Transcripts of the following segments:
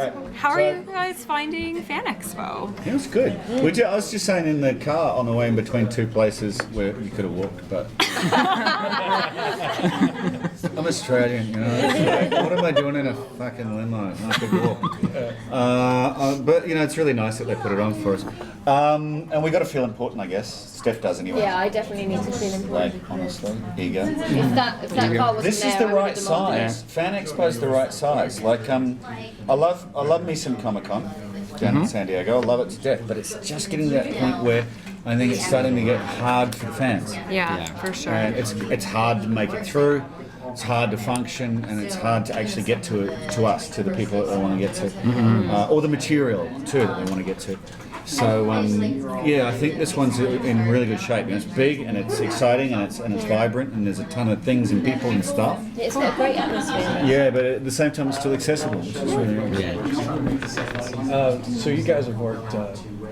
Right. How are you guys finding Fan Expo? It was good. I was just saying in the car on the way in between two places where you could have walked, but I'm Australian, you know. It's like, what am I doing in a fucking limo? I could walk. But you know, it's really nice that they put it on for us. And we got to feel important, I guess. Steph does anyway. Yeah, I definitely need to feel important. Like, honestly, here you go. If that car wasn't This is there, the I would right have demanded. size. Fan Expo's the right size. Like, I love me some Comic-Con down in San Diego. I love it to death. But it's just getting to that point where I think it's starting to get hard for the fans. Yeah, for sure. And it's hard to make it through. It's hard to function, and it's hard to actually get to us, to the people that they want to get to, or the material too that they want to get to. So yeah, I think this one's in really good shape. You know, it's big and it's exciting and it's vibrant and there's a ton of things and people and stuff. It's got a great atmosphere. Yeah, but at the same time, it's still accessible, which is really nice. So you guys have worked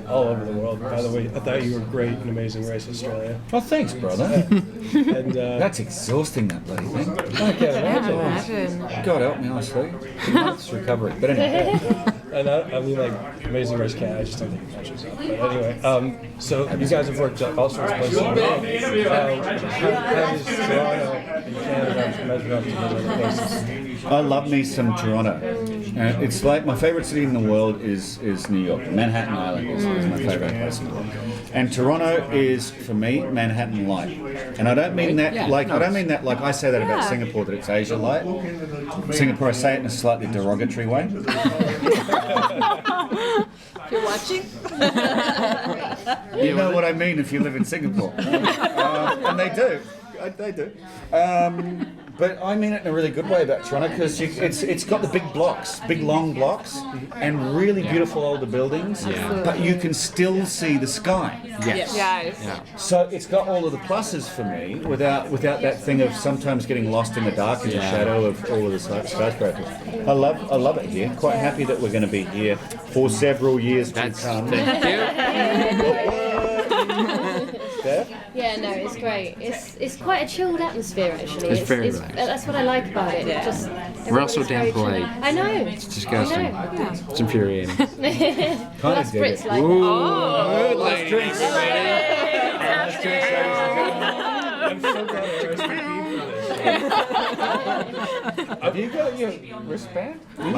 all over the world. By the way, I thought you were great in Amazing Race Australia. Oh, thanks, brother. And That's exhausting, that bloody thing. I can't imagine. Imagine. God help me, honestly. 2 months recovery. But anyway. And I mean, like, Amazing Race can't. I just don't think it matches up. But anyway, so you guys have worked all sorts of places. How does Toronto and Canada measure up to those other places? I love me some Toronto. It's like my favorite city in the world is New York. Manhattan Island is my favorite place in the world. And Toronto is, for me, Manhattan light. And I don't mean that like I say that about Singapore, that it's Asia light. Singapore, I say it in a slightly derogatory way. If you're watching, You know what I mean if you live in Singapore. And they do. They do. But I mean it in a really good way about Toronto, because it's got the big blocks, big long blocks, and really beautiful older buildings, but you can still see the sky. Yes. So it's got all of the pluses for me, without that thing of sometimes getting lost in the dark in the shadow of all of the skyscrapers. I love it here. Quite happy that we're going to be here for several years to come. Steph? yeah, no, it's great. It's quite a chilled atmosphere actually. It's very relaxed. That's what I like about it. Just We're also everybody's very damn polite. chill. I know. It's disgusting. I know. It's infuriating. Kind of That's dig Brits it. like. Last drinks. Last drinks, ladies and gentlemen. I'm so glad you're speaking Have you got your wristband? Oh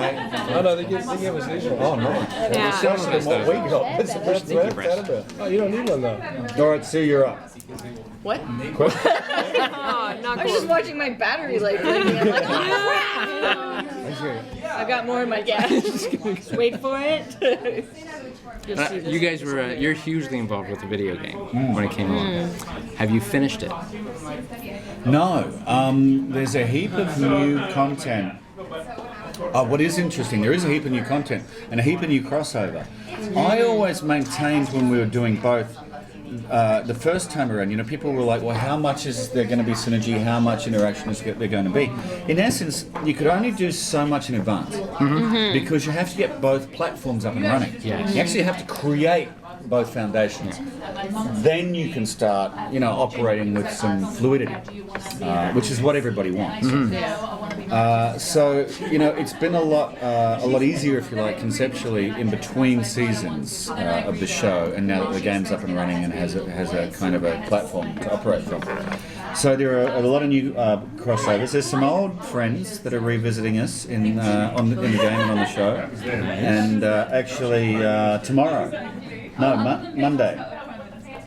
no, they give us these ones. Oh, no. Especially than what we got. What's that about? Oh, you don't need one though. All right, Sue, you're up. What? Oh, not I was just cool. watching my battery light blinking. I'm like, I got more in my gas. Just wait for it. You guys were, you're hugely involved with the video game when it came along. Have you finished it? No, there's a heap of new content. What is interesting, there is a heap of new content and a heap of new crossover. I always maintained when we were doing both, the first time around, you know, people were like, well, how much is there going to be synergy? How much interaction is there going to be? In essence, you could only do so much in advance because you have to get both platforms up and running. Yes. You actually have to create both foundations. Then you can start, you know, operating with some fluidity, which is what everybody wants. So, you know, it's been a lot easier, if you like, conceptually in between seasons of the show, and now that the game's up and running and has a kind of a platform to operate from. So there are a lot of new crossovers. There's some old friends that are revisiting us in the game and on the show, and actually tomorrow, no,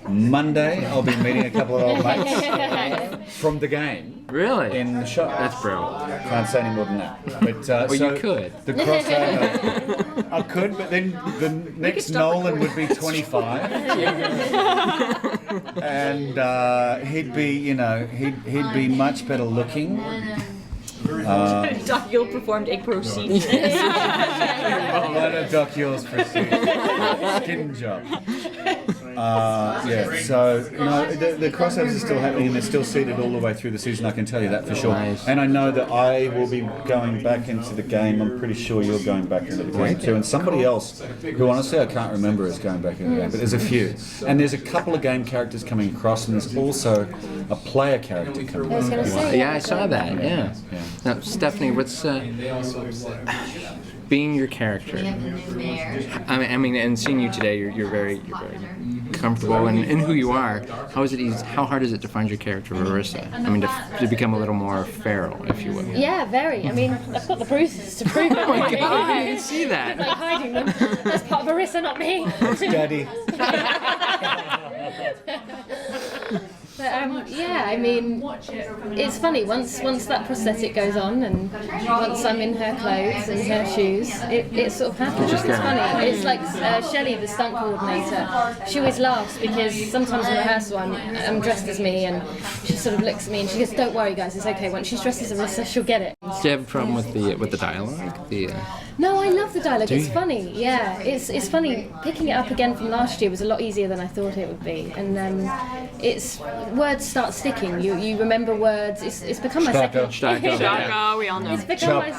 Monday, I'll be meeting a couple of old mates from the game. Really? In the show. That's brilliant. Can't say any more than that. But, Well, so you could. The crossover. I could, but then the next Nolan would be 25. And he'd be, you know, he'd be much better looking. Doc, you'll performed a procedure. One of Doc Yule's procedures. Skin job. Yeah, so no, the crossovers are still happening and they're still seated all the way through the season, I can tell you that for sure. Nice. And I know that I will be going back into the game. I'm pretty sure you're going back into the game too. And somebody else, who honestly I can't remember, is going back into the game. But there's a few. And there's a couple of game characters coming across, and there's also a player character coming I was going to say. Yeah, I saw that. Yeah. Now, Stephanie, what's being your character. I mean, and seeing you today, you're very comfortable in who you are. How is it easy? How hard is it to find your character, Irisa? I mean, to become a little more feral, if you will. Yeah, very. I mean, I've got the bruises to prove it. Oh my God, I didn't see that. Like hiding them. That's part of Irisa, not me. Daddy. But yeah, I mean, it's funny, once that prosthetic goes on and once I'm in her clothes and her shoes, it sort of happens. It's funny. It's like Shelley, the stunt coordinator, she always laughs because sometimes in rehearsal I'm dressed as me and she sort of looks at me and she goes, don't worry guys, it's okay, once she's dressed as Irisa, she'll get it. Do you have a problem with the dialogue? No, I love the dialogue. It's funny. Yeah, it's funny. Picking it up again from last year was a lot easier than I thought it would be, and it's words start sticking. You remember words. It's become my second. Shaka, we all know. It's become my.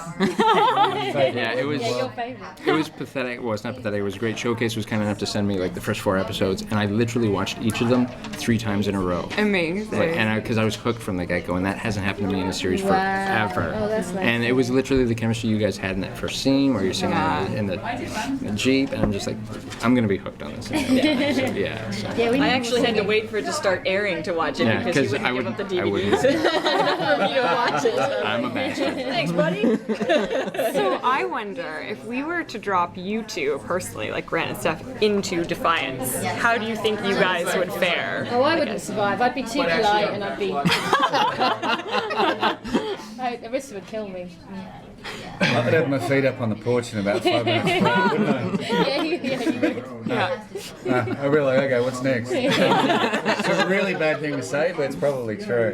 Yeah, it was. Yeah, your favorite. It was pathetic. Well, it's not pathetic. It was great. Showcase was kind enough to send me like the first 4 episodes, and I literally watched each of them 3 times in a row. Amazing. And because I was hooked from the get-go, and that hasn't happened to me in a series Wow. forever. Oh, that's nice. And it was literally the chemistry you guys had in that first scene where you're singing in the Jeep, and I'm just like, I'm gonna be hooked on this. So, yeah. So. Yeah, we I actually had to wait for it to start airing to watch it because you wouldn't give up the DVDs for me to watch it. I'm a bastard. Thanks, buddy. So I wonder if we were to drop you two personally, like Grant and Steph, into Defiance, how do you think you guys would fare? Oh, I wouldn't survive. I'd be too polite and I'd be. Irisa would kill me. I'd have my feet up on the porch in about 5 minutes flat, wouldn't I? Yeah, you would. I'd be like, okay, what's next? It's a really bad thing to say, but it's probably true.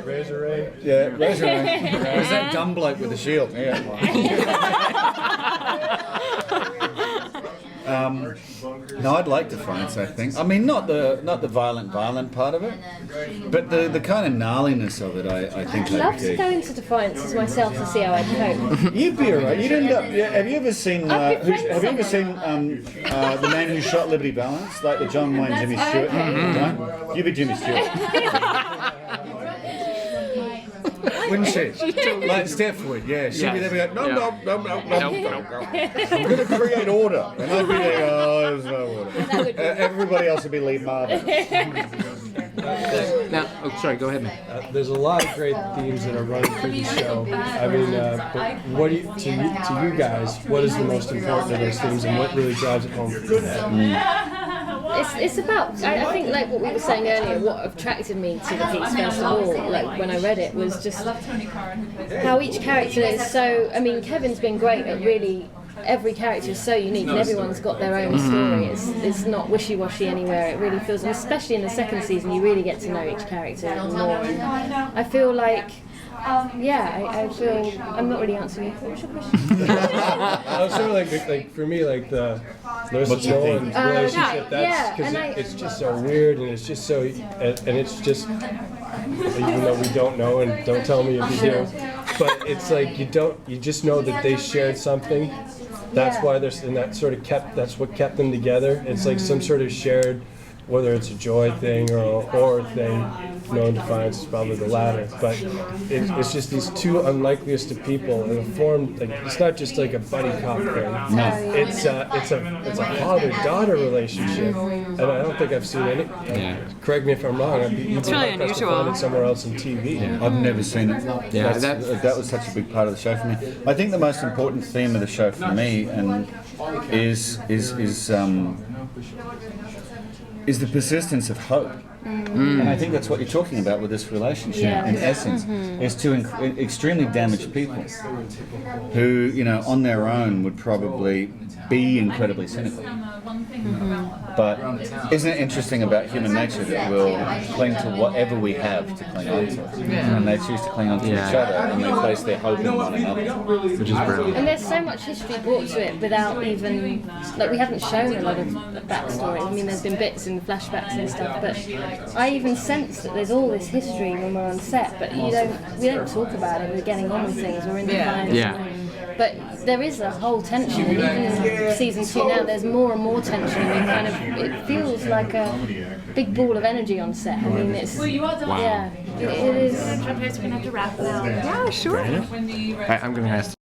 Razor Ray. Yeah, Razor Ray. There's that dumb bloke with the shield. Yeah. No, I'd like Defiance, I think. I mean, not the violent part of it, but the kind of gnarliness of it. I think I'd love I'd to dig. go into Defiance as myself to see how I'd cope. You'd be alright. You'd end up. Yeah, have you ever seen? I'd be Have you ever seen the man who shot Liberty Balance, like the John Wayne Jimmy Stewart? Right? You'd be Jimmy Stewart. Wouldn't she? Like Steph would, yeah. She'd be there be like, no. I'm going to create order. And I'd be like, oh, there's no order. Everybody else would be Lee Marvin. Now, sorry, go ahead, man. There's a lot of great themes that are running through the show. I mean, but what do you, to you guys, what is the most important of those themes and what really drives it home? It's about, I think, like what we were saying earlier, what attracted me to the piece first of all, like when I read it, was just how each character is so, I mean, Kevin's been great at really, every character is so unique and everyone's got their own story. It's not wishy-washy anywhere. It really feels, and especially in the second season, you really get to know each character more. And I feel like, I feel, I'm not really answering you. What was your question? I was sort of like for me, like the Nolan's relationship, that's because it's just so weird and it's just so, and it's just, even though we don't know and don't tell me if you do, but it's like you just know that they shared something. That's why there's, and that sort of that's what kept them together. It's like some sort of shared, whether it's a joy thing or a horror thing. No, Defiance is probably the latter, but it's just these two unlikeliest of people, and it formed like it's not just like a buddy cop thing. No, it's a father-daughter relationship, and I don't think I've seen any. Correct me if I'm wrong. It's really unusual. Find it somewhere else on TV. I've never seen it. Yeah, that was such a big part of the show for me. I think the most important theme of the show for me is the persistence of hope. And I think that's what you're talking about with this relationship, in essence, is two extremely damaged people who, on their own would probably be incredibly cynical. But isn't it interesting about human nature that we'll cling to whatever we have to cling on to? And they choose to cling on to each other and they place their hope in one another. Which is brilliant. And there's so much history brought to it without even, like we haven't shown a lot of backstory. I mean, there's been bits in flashbacks and stuff, but I even sense that there's all this history when we're on set, but we don't talk about it. We're getting on with things. We're in the lines. But there is a whole tension, and even in season 2 now, there's more and more tension. And it feels like a big ball of energy on set. I mean, it's it is. Yeah, sure. I'm going to ask.